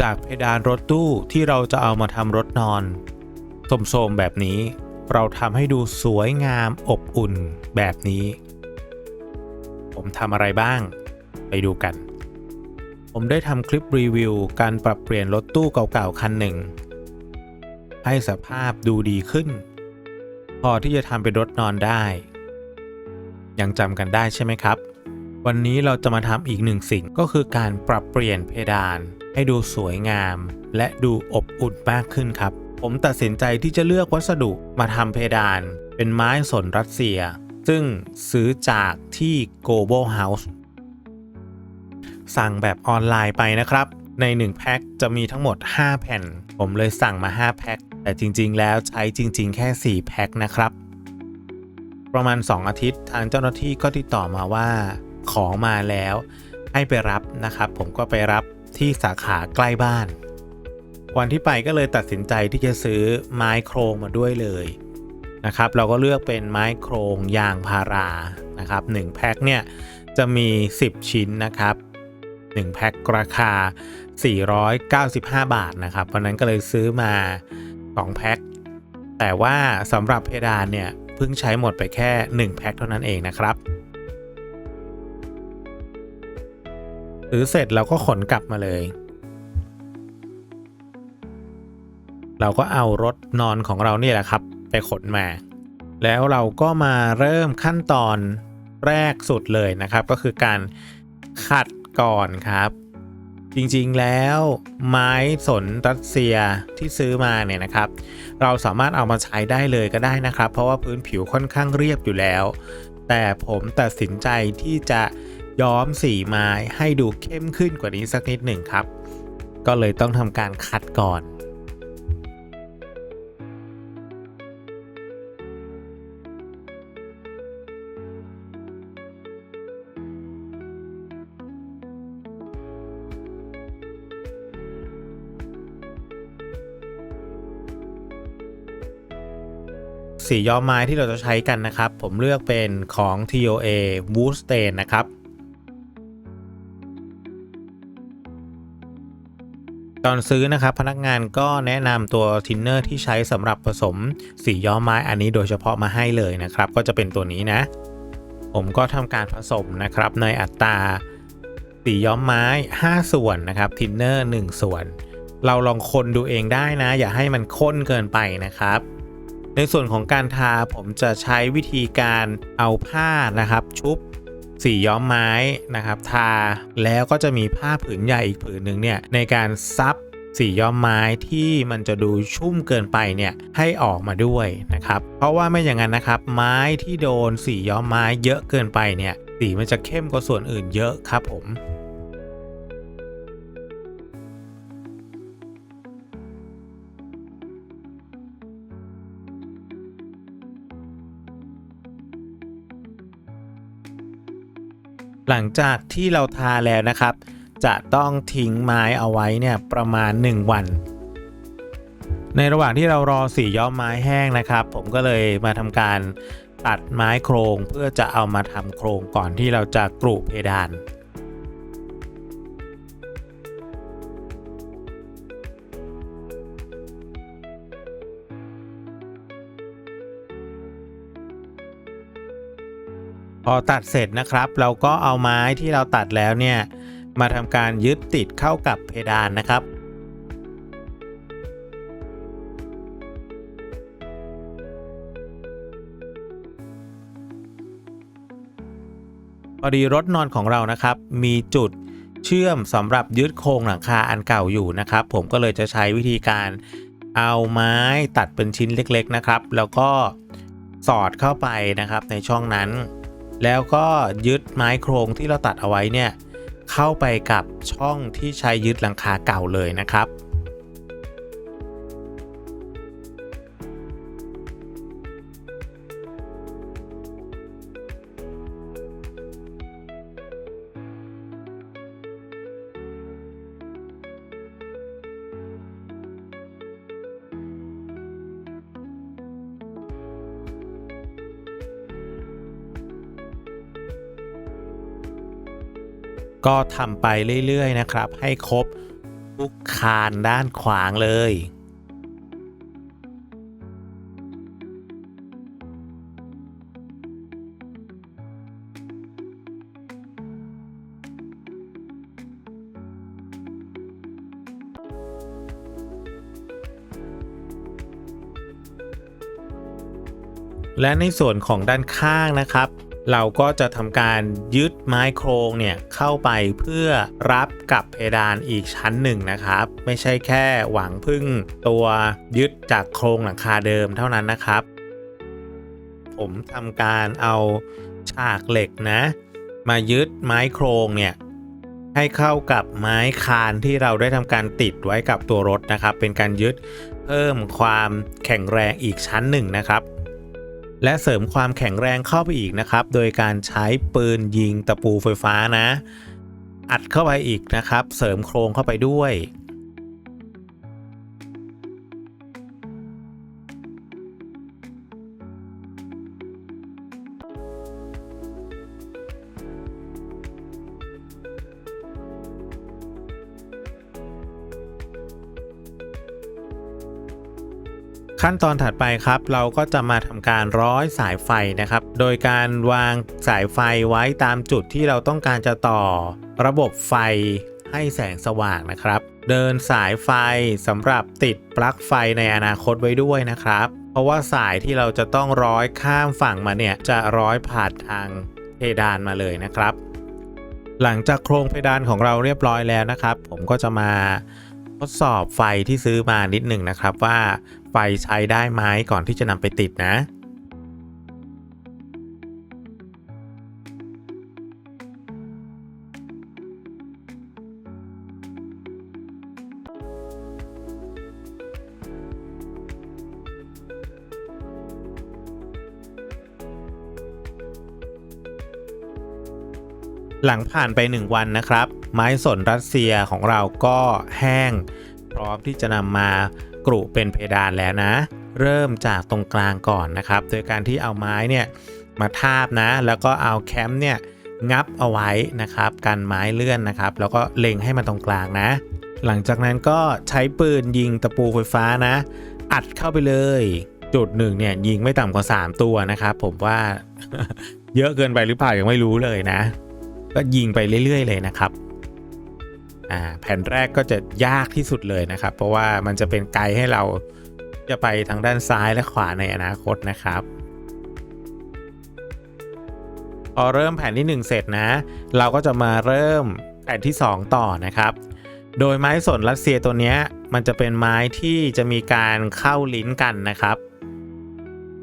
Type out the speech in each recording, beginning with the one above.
จากเพดานรถตู้ที่เราจะเอามาทำรถนอนโสมๆแบบนี้เราทำให้ดูสวยงามอบอุ่นแบบนี้ผมทำอะไรบ้างไปดูกันผมได้ทำคลิปรีวิวการปรับเปลี่ยนรถตู้เก่าๆคันหนึ่งให้สภาพดูดีขึ้นพอที่จะทำเป็นรถนอนได้ยังจำกันได้ใช่ไหมครับวันนี้เราจะมาทำอีกหนึ่งสิ่งก็คือการปรับเปลี่ยนเพดานให้ดูสวยงามและดูอบอุ่นมากขึ้นครับผมตัดสินใจที่จะเลือกวัสดุมาทำเพดานเป็นไม้สนรัสเซียซึ่งซื้อจากที่ Global House สั่งแบบออนไลน์ไปนะครับใน1แพ็คจะมีทั้งหมด5แผ่นผมเลยสั่งมา5แพ็คแต่จริงๆแล้วใช้จริงๆแค่4แพ็คนะครับประมาณ2อาทิตย์ทางเจ้าหน้าที่ก็ติดต่อมาว่าของมาแล้วให้ไปรับนะครับผมก็ไปรับที่สาขาใกล้บ้านวันที่ไปก็เลยตัดสินใจที่จะซื้อไม้โครงมาด้วยเลยนะครับเราก็เลือกเป็นไม้โครงยางพารานะครับ1แพ็คเนี่ยจะมี10ชิ้นนะครับ1แพ็คราคา495 บาทนะครับวันนั้นก็เลยซื้อมา2แพ็คแต่ว่าสำหรับเพดานเนี่ยเพิ่งใช้หมดไปแค่1แพ็คเท่านั้นเองนะครับซื้อเสร็จเราก็ขนกลับมาเลยเราก็เอารถนอนของเราเนี่ยแหละครับไปขนมาแล้วเราก็มาเริ่มขั้นตอนแรกสุดเลยนะครับก็คือการขัดก่อนครับจริงๆแล้วไม้สนรัสเซียที่ซื้อมาเนี่ยนะครับเราสามารถเอามาใช้ได้เลยก็ได้นะครับเพราะว่าพื้นผิวค่อนข้างเรียบอยู่แล้วแต่ผมตัดสินใจที่จะย้อมสีไม้ให้ดูเข้มขึ้นกว่านี้สักนิดหนึ่งครับก็เลยต้องทำการขัดก่อนสีย้อมไม้ที่เราจะใช้กันนะครับผมเลือกเป็นของ TOA Wood Stain นะครับตอนซื้อนะครับพนักงานก็แนะนำตัวทินเนอร์ที่ใช้สำหรับผสมสีย้อมไม้อันนี้โดยเฉพาะมาให้เลยนะครับก็จะเป็นตัวนี้นะผมก็ทำการผสมนะครับในอัตราสีย้อมไม้5ส่วนนะครับทินเนอร์1ส่วนเราลองคนดูเองได้นะอย่าให้มันข้นเกินไปนะครับในส่วนของการทาผมจะใช้วิธีการเอาผ้านะครับชุบสีย้อมไม้นะครับทาแล้วก็จะมีผ้าผืนใหญ่อีกผืนหนึ่งเนี่ยในการซับสีย้อมไม้ที่มันจะดูชุ่มเกินไปเนี่ยให้ออกมาด้วยนะครับเพราะว่าไม่อย่างนั้นนะครับไม้ที่โดนสีย้อมไม้เยอะเกินไปเนี่ยสีมันจะเข้มกว่าส่วนอื่นเยอะครับผมหลังจากที่เราทาแล้วนะครับจะต้องทิ้งไม้เอาไว้เนี่ยประมาณ1วันในระหว่างที่เรารอสีย้อมไม้แห้งนะครับผมก็เลยมาทำการตัดไม้โครงเพื่อจะเอามาทำโครงก่อนที่เราจะกรุเพดานพอตัดเสร็จนะครับเราก็เอาไม้ที่เราตัดแล้วเนี่ยมาทำการยึดติดเข้ากับเพดานนะครับพอดีรถนอนของเรานะครับมีจุดเชื่อมสำหรับยึดโครงหลังคาอันเก่าอยู่นะครับผมก็เลยจะใช้วิธีการเอาไม้ตัดเป็นชิ้นเล็กๆนะครับแล้วก็สอดเข้าไปนะครับในช่องนั้นแล้วก็ยึดไม้โครงที่เราตัดเอาไว้เนี่ยเข้าไปกับช่องที่ใช้ยึดหลังคาเก่าเลยนะครับก็ทำไปเรื่อยๆนะครับให้ครบ ทุกคานด้านขวางเลยและในส่วนของด้านข้างนะครับเราก็จะทำการยึดไม้โครงเนี่ยเข้าไปเพื่อรับกับเพดานอีกชั้นหนึ่งนะครับไม่ใช่แค่หวังพึ่งตัวยึดจากโครงหลังคาเดิมเท่านั้นนะครับผมทำการเอาฉากเหล็กนะมายึดไม้โครงเนี่ยให้เข้ากับไม้คานที่เราได้ทำการติดไว้กับตัวรถนะครับเป็นการยึดเพิ่มความแข็งแรงอีกชั้นหนึ่งนะครับและเสริมความแข็งแรงเข้าไปอีกนะครับโดยการใช้ปืนยิงตะปูไฟฟ้านะอัดเข้าไปอีกนะครับเสริมโครงเข้าไปด้วยขั้นตอนถัดไปครับเราก็จะมาทำการร้อยสายไฟนะครับโดยการวางสายไฟไว้ตามจุดที่เราต้องการจะต่อระบบไฟให้แสงสว่างนะครับเดินสายไฟสำหรับติดปลั๊กไฟในอนาคตไว้ด้วยนะครับเพราะว่าสายที่เราจะต้องร้อยข้ามฝั่งมาเนี่ยจะร้อยผ่านทางเพดานมาเลยนะครับหลังจากโครงเพดานของเราเรียบร้อยแล้วนะครับผมก็จะมาทดสอบไฟที่ซื้อมานิดหนึ่งนะครับว่าไฟใช้ได้ไหมก่อนที่จะนำไปติดนะหลังผ่านไป1วันนะครับไม้สนรัสเซียของเราก็แห้งพร้อมที่จะนำมากรุเป็นเพดานแล้วนะเริ่มจากตรงกลางก่อนนะครับโดยการที่เอาไม้เนี่ยมาทาบนะแล้วก็เอาแคมเนี่ยงับเอาไว้นะครับกันไม้เลื่อนนะครับแล้วก็เล็งให้มันตรงกลางนะหลังจากนั้นก็ใช้ปืนยิงตะปูไฟฟ้านะอัดเข้าไปเลยจุดหนึ่งเนี่ยยิงไม่ต่ำกว่า3ตัวนะครับผมว่า เยอะเกินไปหรือเปล่ายังไม่รู้เลยนะก็ยิงไปเรื่อยๆเลยนะครับแผ่นแรกก็จะยากที่สุดเลยนะครับเพราะว่ามันจะเป็นไกด์ให้เราจะไปทางด้านซ้ายและขวาในอนาคตนะครับพอเริ่มแผ่นที่1เสร็จนะเราก็จะมาเริ่มแผ่นที่2ต่อนะครับโดยไม้สนรัสเซียตัวนี้มันจะเป็นไม้ที่จะมีการเข้าลิ้นกันนะครับ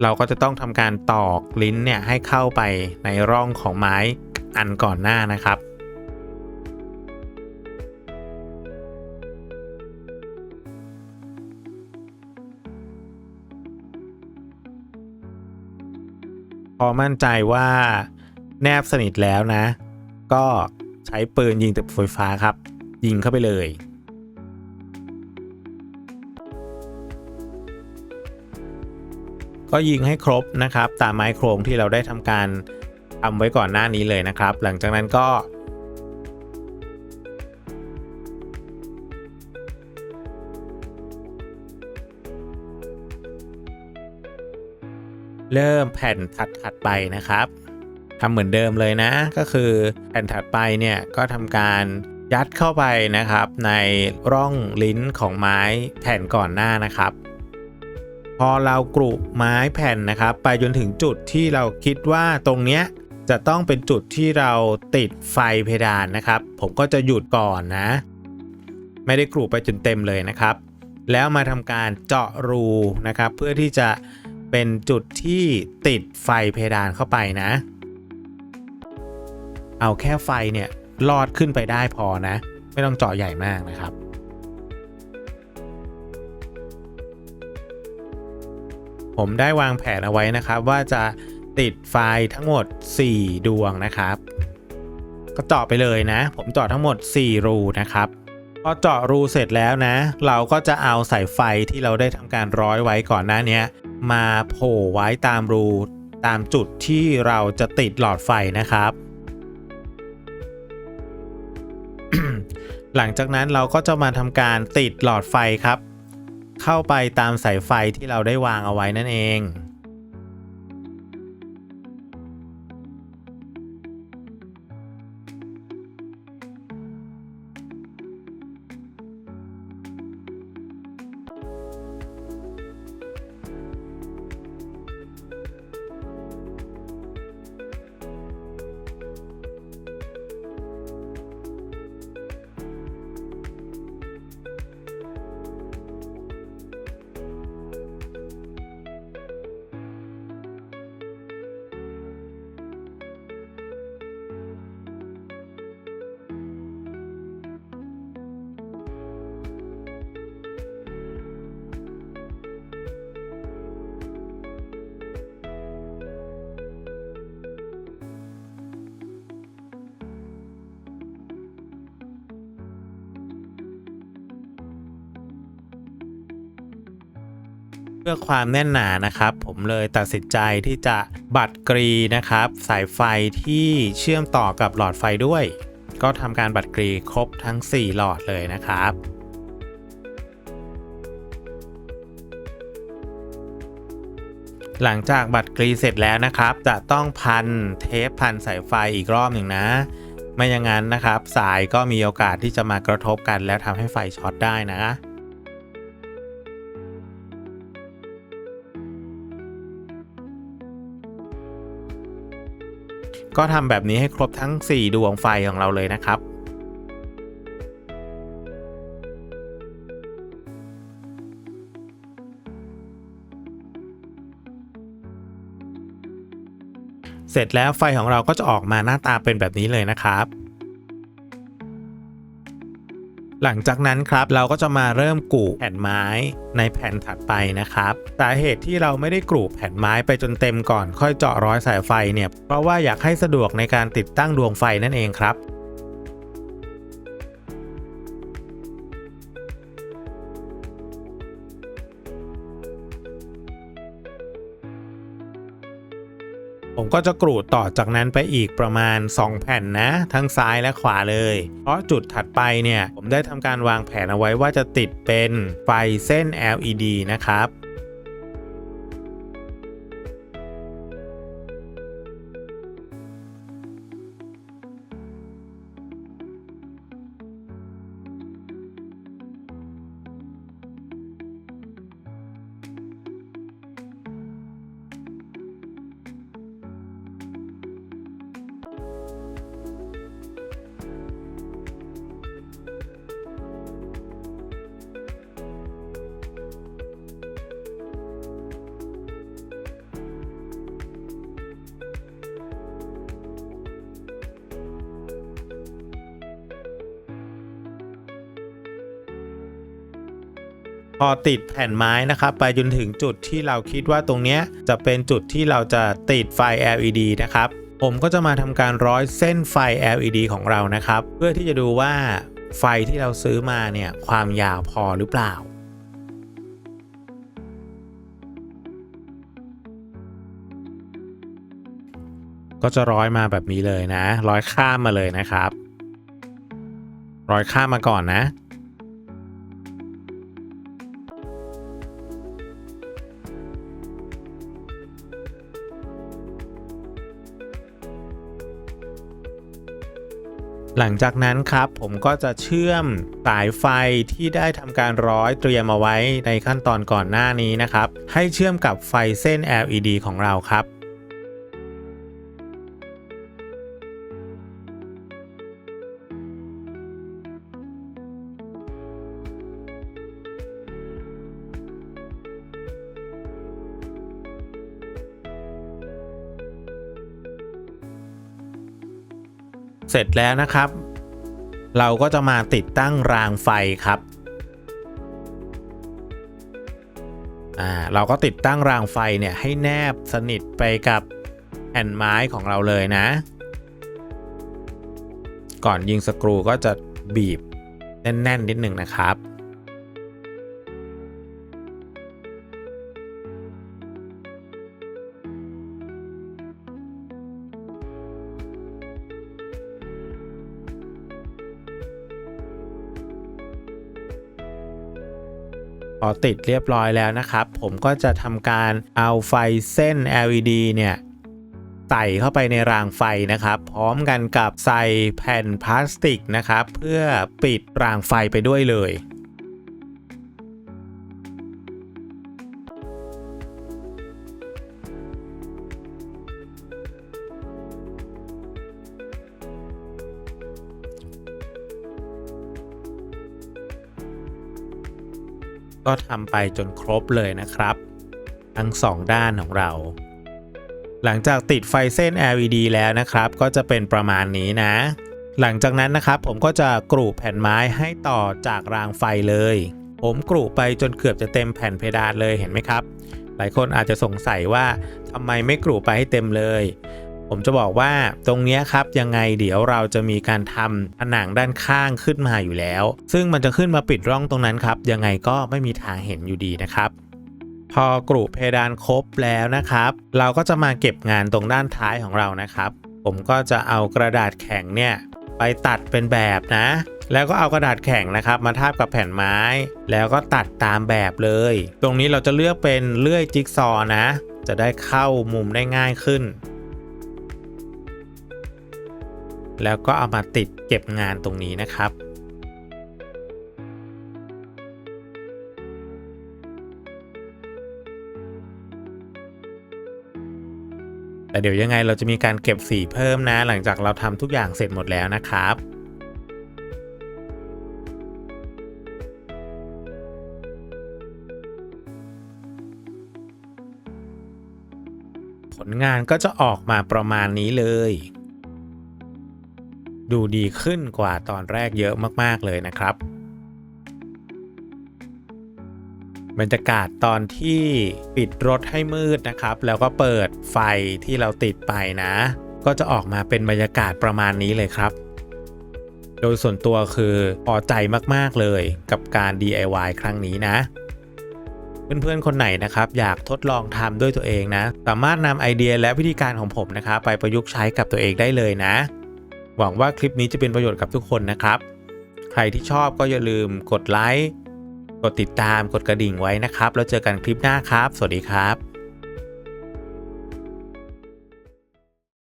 เราก็จะต้องทำการตอกลิ้นเนี่ยให้เข้าไปในร่องของไม้อันก่อนหน้านะครับพอมั่นใจว่าแนบสนิทแล้วนะก็ใช้ปืนยิงตะปูไฟฟ้าครับยิงเข้าไปเลยก็ยิงให้ครบนะครับตามไม้โครงที่เราได้ทำการทำไว้ก่อนหน้านี้เลยนะครับหลังจากนั้นก็เริ่มแผ่นถัดไปนะครับทำเหมือนเดิมเลยนะก็คือแผ่นถัดไปเนี่ยก็ทำการยัดเข้าไปนะครับในร่องลิ้นของไม้แผ่นก่อนหน้านะครับพอเรากรุไม้แผ่นนะครับไปจนถึงจุดที่เราคิดว่าตรงเนี้ยจะต้องเป็นจุดที่เราติดไฟเพดานนะครับผมก็จะหยุดก่อนนะไม่ได้กรุไปจนเต็มเลยนะครับแล้วมาทำการเจาะรูนะครับเพื่อที่จะเป็นจุดที่ติดไฟเพดานเข้าไปนะเอาแค่ไฟเนี่ยลอดขึ้นไปได้พอนะไม่ต้องเจาะใหญ่มากนะครับผมได้วางแผนเอาไว้นะครับว่าจะติดไฟทั้งหมด4ดวงนะครับก็เจาะไปเลยนะผมเจาะทั้งหมด4รูนะครับพอเจาะรูเสร็จแล้วนะเราก็จะเอาสายไฟที่เราได้ทำการร้อยไว้ก่อนหน้านี้มาโผล่ไว้ตามรูตามจุดที่เราจะติดหลอดไฟนะครับ หลังจากนั้นเราก็จะมาทำการติดหลอดไฟครับเข้าไปตามสายไฟที่เราได้วางเอาไว้นั่นเองเพื่อความแน่นหนานะครับผมเลยตัดสินใจที่จะบัดกรีนะครับสายไฟที่เชื่อมต่อกับหลอดไฟด้วยก็ทำการบัดกรีครบทั้ง4หลอดเลยนะครับหลังจากบัดกรีเสร็จแล้วนะครับจะต้องพันเทปพันสายไฟอีกรอบหนึ่งนะไม่อย่างนั้นนะครับสายก็มีโอกาสที่จะมากระทบกันแล้วทำให้ไฟช็อตได้นะก็ทำแบบนี้ให้ครบทั้ง4ดวงไฟของเราเลยนะครับเสร็จแล้วไฟของเราก็จะออกมาหน้าตาเป็นแบบนี้เลยนะครับหลังจากนั้นครับเราก็จะมาเริ่มกรูแผ่นไม้ในแผ่นถัดไปนะครับสาเหตุที่เราไม่ได้กรูแผ่นไม้ไปจนเต็มก่อนค่อยเจาะร้อยสายไฟเนี่ยเพราะว่าอยากให้สะดวกในการติดตั้งดวงไฟนั่นเองครับผมก็จะกรูดต่อจากนั้นไปอีกประมาณ2แผ่นนะทั้งซ้ายและขวาเลยเพราะจุดถัดไปเนี่ยผมได้ทำการวางแผนเอาไว้ว่าจะติดเป็นไฟเส้น LED นะครับพอติดแผ่นไม้นะครับไปจนถึงจุดที่เราคิดว่าตรงเนี้ยจะเป็นจุดที่เราจะติดไฟ LED นะครับผมก็จะมาทำการร้อยเส้นไฟ LED ของเรานะครับเพื่อที่จะดูว่าไฟที่เราซื้อมาเนี่ยความยาวพอหรือเปล่าก็จะร้อยมาแบบนี้เลยนะร้อยข้ามมาเลยนะครับร้อยข้ามมาก่อนนะ หลังจากนั้นครับผมก็จะเชื่อมสายไฟที่ได้ทำการร้อยเตรียมเอาไว้ในขั้นตอนก่อนหน้านี้นะครับให้เชื่อมกับไฟเส้น LED ของเราครับเสร็จแล้วนะครับเราก็จะมาติดตั้งรางไฟครับเราก็ติดตั้งรางไฟเนี่ยให้แนบสนิทไปกับแผ่นไม้ของเราเลยนะก่อนยิงสกรูก็จะบีบแน่นๆนิดหนึ่งนะครับ พอติดเรียบร้อยแล้วนะครับผมก็จะทำการเอาไฟเส้น LED เนี่ยใส่เข้าไปในรางไฟนะครับพร้อมกันกับใส่แผ่นพลาสติกนะครับเพื่อปิดรางไฟไปด้วยเลยก็ทำไปจนครบเลยนะครับทั้ง2ด้านของเราหลังจากติดไฟเส้น LED แล้วนะครับก็จะเป็นประมาณนี้นะหลังจากนั้นนะครับผมก็จะกรูแผ่นไม้ให้ต่อจากรางไฟเลยผมกรูไปจนเกือบจะเต็มแผ่นเพดานเลยเห็นไหมครับหลายคนอาจจะสงสัยว่าทำไมไม่กรูไปให้เต็มเลยผมจะบอกว่าตรงนี้ครับยังไงเดี๋ยวเราจะมีการทำผนังด้านข้างขึ้นมาอยู่แล้วซึ่งมันจะขึ้นมาปิดร่องตรงนั้นครับยังไงก็ไม่มีทางเห็นอยู่ดีนะครับพอกรูเพดานครบแล้วนะครับเราก็จะมาเก็บงานตรงด้านท้ายของเรานะครับผมก็จะเอากระดาษแข็งเนี่ยไปตัดเป็นแบบนะแล้วก็เอากระดาษแข็งนะครับมาทาบกับแผ่นไม้แล้วก็ตัดตามแบบเลยตรงนี้เราจะเลือกเป็นเลื่อยจิ๊กซอว์นะจะได้เข้ามุมได้ง่ายขึ้นแล้วก็เอามาติดเก็บงานตรงนี้นะครับแต่เดี๋ยวยังไงเราจะมีการเก็บสีเพิ่มนะหลังจากเราทำทุกอย่างเสร็จหมดแล้วนะครับผลงานก็จะออกมาประมาณนี้เลยดูดีขึ้นกว่าตอนแรกเยอะมากๆเลยนะครับบรรยากาศตอนที่ปิดรถให้มืดนะครับแล้วก็เปิดไฟที่เราติดไปนะก็จะออกมาเป็นบรรยากาศประมาณนี้เลยครับโดยส่วนตัวคือพอใจมากๆเลยกับการ DIY ครั้งนี้นะเพื่อนๆคนไหนนะครับอยากทดลองทำด้วยตัวเองนะสามารถนำไอเดียและวิธีการของผมนะครับไปประยุกต์ใช้กับตัวเองได้เลยนะหวังว่าคลิปนี้จะเป็นประโยชน์กับทุกคนนะครับใครที่ชอบก็อย่าลืมกดไลค์กดติดตามกดกระดิ่งไว้นะครับแล้วเจอกันคลิปหน้าครับสวัสดีครับ